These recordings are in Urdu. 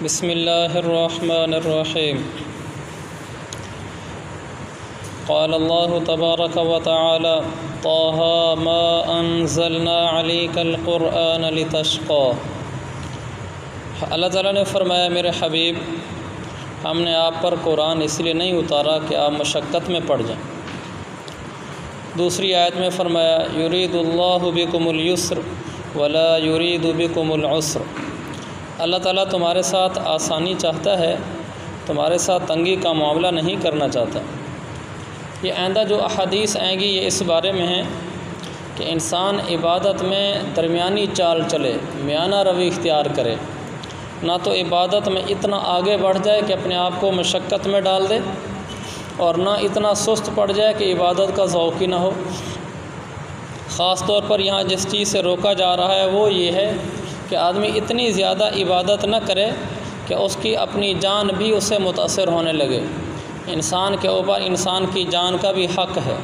بسم اللہ الرحمن الرحیم قال اللہ تبارک و تعالی طه ما انزلنا علیک القرآن لتشقى۔ اللہ تعالیٰ نے فرمایا میرے حبیب ہم نے آپ پر قرآن اس لیے نہیں اتارا کہ آپ مشقت میں پڑ جائیں۔ دوسری آیت میں فرمایا یرید اللہ بکم اليسر ولا یرید بکم العسر۔ اللہ تعالیٰ تمہارے ساتھ آسانی چاہتا ہے، تمہارے ساتھ تنگی کا معاملہ نہیں کرنا چاہتا۔ یہ آئندہ جو احادیث آئیں گی یہ اس بارے میں ہیں کہ انسان عبادت میں درمیانی چال چلے، میانہ روی اختیار کرے، نہ تو عبادت میں اتنا آگے بڑھ جائے کہ اپنے آپ کو مشقت میں ڈال دے، اور نہ اتنا سست پڑ جائے کہ عبادت کا ذوق ہی نہ ہو۔ خاص طور پر یہاں جس چیز سے روکا جا رہا ہے وہ یہ ہے کہ آدمی اتنی زیادہ عبادت نہ کرے کہ اس کی اپنی جان بھی اس سے متاثر ہونے لگے۔ انسان کے اوپر انسان کی جان کا بھی حق ہے،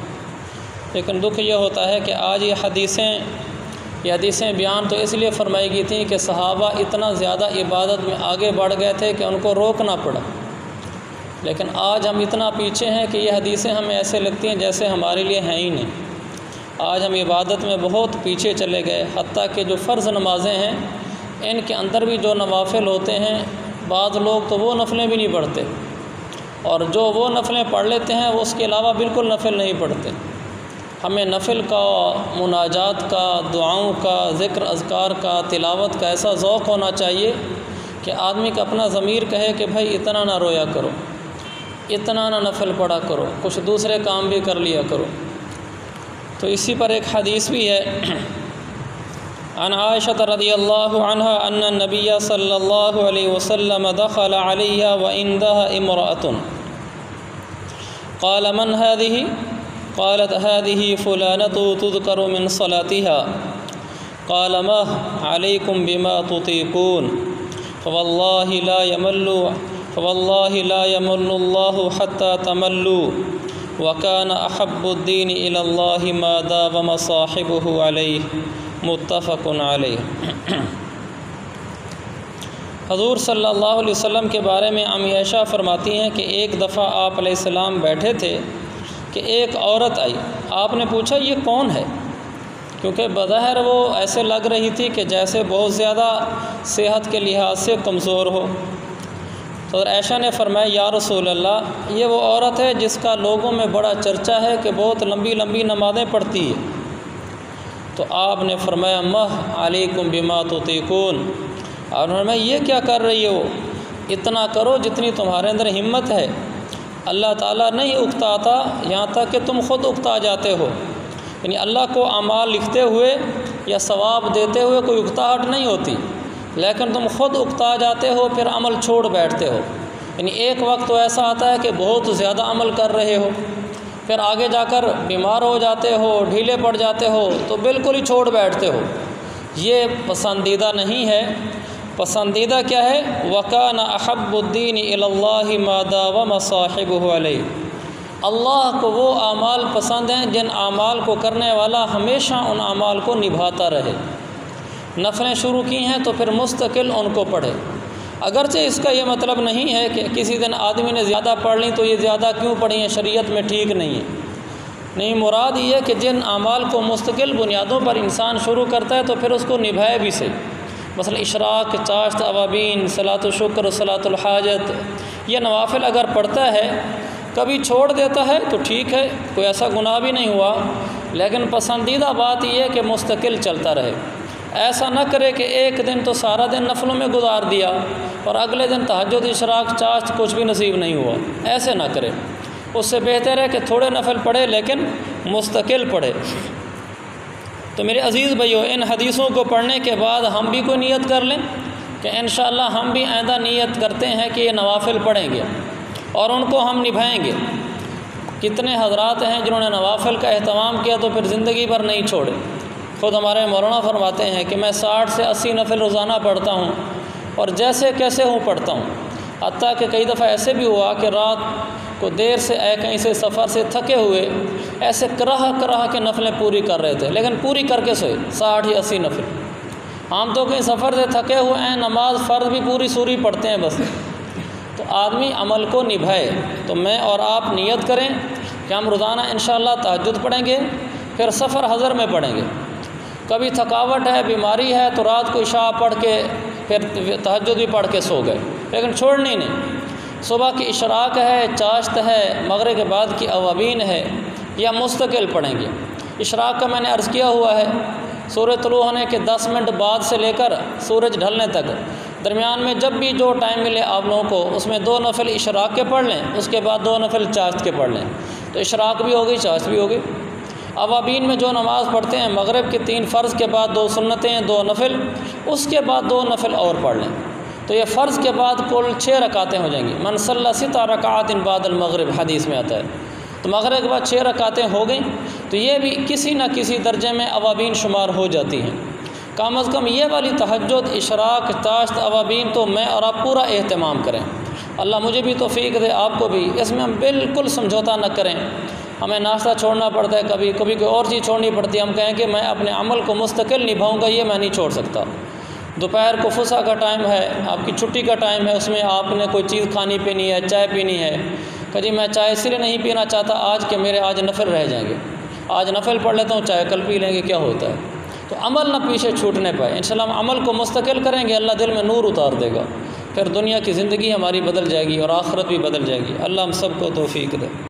لیکن دکھ یہ ہوتا ہے کہ آج یہ حدیثیں بیان تو اس لیے فرمائی گئی تھیں کہ صحابہ اتنا زیادہ عبادت میں آگے بڑھ گئے تھے کہ ان کو روکنا پڑا، لیکن آج ہم اتنا پیچھے ہیں کہ یہ حدیثیں ہمیں ایسے لگتی ہیں جیسے ہمارے لیے ہیں ہی نہیں۔ آج ہم عبادت میں بہت پیچھے چلے گئے، حتیٰ کہ جو فرض نمازیں ہیں ان کے اندر بھی جو نوافل ہوتے ہیں بعض لوگ تو وہ نفلیں بھی نہیں پڑھتے، اور جو وہ نفلیں پڑھ لیتے ہیں وہ اس کے علاوہ بالکل نفل نہیں پڑھتے۔ ہمیں نفل کا، مناجات کا، دعاؤں کا، ذکر اذکار کا، تلاوت کا ایسا ذوق ہونا چاہیے کہ آدمی کا اپنا ضمیر کہے کہ بھائی اتنا نہ رویا کرو، اتنا نہ نفل پڑھا کرو، کچھ دوسرے کام بھی کر لیا کرو۔ تو اسی پر ایک حدیث بھی ہے، عن عائشہ رضی اللہ عنہا ان النبی صلی اللہ علیہ وسلم دخل علیہ وعندها امرأة قال من هذه؟ قالت هذه فلانة تذكر من صلاتها قال ما عليكم بما تطيقون فوالله لا يمل الله حتى تملوا وكان احب الدين الى الله ما داوم صاحبه عليه متفق علیہ۔ حضور صلی اللہ علیہ وسلم کے بارے میں امی عائشہ فرماتی ہیں کہ ایک دفعہ آپ علیہ السلام بیٹھے تھے کہ ایک عورت آئی، آپ نے پوچھا یہ کون ہے، کیونکہ بظاہر وہ ایسے لگ رہی تھی کہ جیسے بہت زیادہ صحت کے لحاظ سے کمزور ہو۔ تو عائشہ نے فرمایا یا رسول اللہ یہ وہ عورت ہے جس کا لوگوں میں بڑا چرچا ہے کہ بہت لمبی لمبی نمازیں پڑھتی ہے۔ تو آپ نے فرمایا مہ علیکم بما تطیقون، اور انہوں نے فرمایا یہ کیا کر رہی ہو، اتنا کرو جتنی تمہارے اندر ہمت ہے، اللہ تعالیٰ نہیں اکتاتا یہاں تک کہ تم خود اکتا جاتے ہو۔ یعنی اللہ کو اعمال لکھتے ہوئے یا ثواب دیتے ہوئے کوئی اکتاہٹ نہیں ہوتی، لیکن تم خود اکتا جاتے ہو پھر عمل چھوڑ بیٹھتے ہو۔ یعنی ایک وقت تو ایسا آتا ہے کہ بہت زیادہ عمل کر رہے ہو، پھر آگے جا کر بیمار ہو جاتے ہو، ڈھیلے پڑ جاتے ہو تو بالکل ہی چھوڑ بیٹھتے ہو۔ یہ پسندیدہ نہیں ہے۔ پسندیدہ کیا ہے؟ وَكَانَ أَحَبُّ الدِّينِ إِلَى اللَّهِ مَا دَاوَمَ صَاحِبُهُ عَلَيْهِ۔ اللہ کو وہ اعمال پسند ہیں جن اعمال کو کرنے والا ہمیشہ ان اعمال کو نبھاتا رہے۔ نفلیں شروع کی ہیں تو پھر مستقل ان کو پڑھے، اگرچہ اس کا یہ مطلب نہیں ہے کہ کسی دن آدمی نے زیادہ پڑھ لیں تو یہ زیادہ کیوں پڑھی ہیں، شریعت میں ٹھیک نہیں ہے۔ نہیں، مراد یہ ہے کہ جن اعمال کو مستقل بنیادوں پر انسان شروع کرتا ہے تو پھر اس کو نبھائے بھی صحیح۔ مثلا اشراق، چاشت، اوابین، صلاۃ الشکر، صلاۃ الحاجت، یہ نوافل اگر پڑھتا ہے کبھی چھوڑ دیتا ہے تو ٹھیک ہے، کوئی ایسا گناہ بھی نہیں ہوا، لیکن پسندیدہ بات یہ ہے کہ مستقل چلتا رہے۔ ایسا نہ کرے کہ ایک دن تو سارا دن نفلوں میں گزار دیا اور اگلے دن تہجد، اشراق، چاشت کچھ بھی نصیب نہیں ہوا، ایسے نہ کرے۔ اس سے بہتر ہے کہ تھوڑے نفل پڑھے لیکن مستقل پڑھے۔ تو میرے عزیز بھائیو، ان حدیثوں کو پڑھنے کے بعد ہم بھی کوئی نیت کر لیں کہ انشاءاللہ ہم بھی آئندہ نیت کرتے ہیں کہ یہ نوافل پڑھیں گے اور ان کو ہم نبھائیں گے۔ کتنے حضرات ہیں جنہوں نے نوافل کا اہتمام کیا تو پھر زندگی بھر نہیں چھوڑے۔ خود ہمارے مولانا فرماتے ہیں کہ میں 60 سے 80 نفل روزانہ پڑھتا ہوں اور جیسے کیسے ہوں پڑھتا ہوں، حتیٰ کہ کئی دفعہ ایسے بھی ہوا کہ رات کو دیر سے آئے کہیں سے سفر سے تھکے ہوئے ایسے کرہ کے نفلیں پوری کر رہے تھے، لیکن پوری کر کے سوئے 60 یا 80 نفل۔ ہم تو کہیں سفر سے تھکے ہوئے ہیں، نماز فرض بھی پوری سوری پڑھتے ہیں بس۔ تو آدمی عمل کو نبھائے۔ تو میں اور آپ نیت کریں کہ ہم روزانہ انشاءاللہ تہجد پڑھیں گے، پھر سفر حضر میں پڑھیں گے۔ کبھی تھکاوٹ ہے، بیماری ہے، تو رات کو عشاء پڑھ کے پھر تہجد بھی پڑھ کے سو گئے، لیکن چھوڑنی نہیں۔ صبح کی اشراق ہے، چاشت ہے، مغرب کے بعد کی اوابین ہے، یا مستقل پڑھیں گے۔ اشراق کا میں نے عرض کیا ہوا ہے، سورج طلوع ہونے کے 10 منٹ بعد سے لے کر سورج ڈھلنے تک درمیان میں جب بھی جو ٹائم ملے آپ لوگوں کو، اس میں 2 نفل اشراق کے پڑھ لیں، اس کے بعد 2 نفل چاشت کے پڑھ لیں، تو اشراق بھی ہوگی، چاشت بھی ہوگی۔ اوابین میں جو نماز پڑھتے ہیں، مغرب کے 3 فرض کے بعد 2 سنتیں، 2 نفل، اس کے بعد 2 نفل اور پڑھ لیں، تو یہ فرض کے بعد کل 6 رکعتیں ہو جائیں گی۔ من صلی 6 رکعات بعد المغرب حدیث میں آتا ہے، تو مغرب کے بعد 6 رکعتیں ہو گئیں، تو یہ بھی کسی نہ کسی درجے میں اوابین شمار ہو جاتی ہیں۔ کم از کم یہ والی تہجد، اشراق، چاشت، اوابین تو میں اور آپ پورا اہتمام کریں۔ اللہ مجھے بھی توفیق دے، آپ کو بھی، اس میں ہم بالکل سمجھوتا نہ کریں۔ ہمیں ناشتہ چھوڑنا پڑتا ہے، کبھی کوئی اور چیز چھوڑنی پڑتی ہے، ہم کہیں کہ میں اپنے عمل کو مستقل نبھاؤں گا، یہ میں نہیں چھوڑ سکتا۔ دوپہر کو فسح کا ٹائم ہے، آپ کی چھٹی کا ٹائم ہے، اس میں آپ نے کوئی چیز کھانی پینی ہے، چائے پینی ہے، کہ جی میں چائے اس لیے نہیں پینا چاہتا آج کہ میرے آج نفل رہ جائیں گے، آج نفل پڑھ لیتا ہوں، چائے کل پی لیں گے، کیا ہوتا ہے؟ تو عمل نہ پیچھے چھوٹنے پائے۔ انشاءاللہ ہم عمل کو مستقل کریں گے، اللہ دل میں نور اتار دے گا، پھر دنیا کی زندگی ہماری بدل جائے گی اور آخرت بھی بدل جائے گی۔ اللہ ہم سب کو توفیق دے۔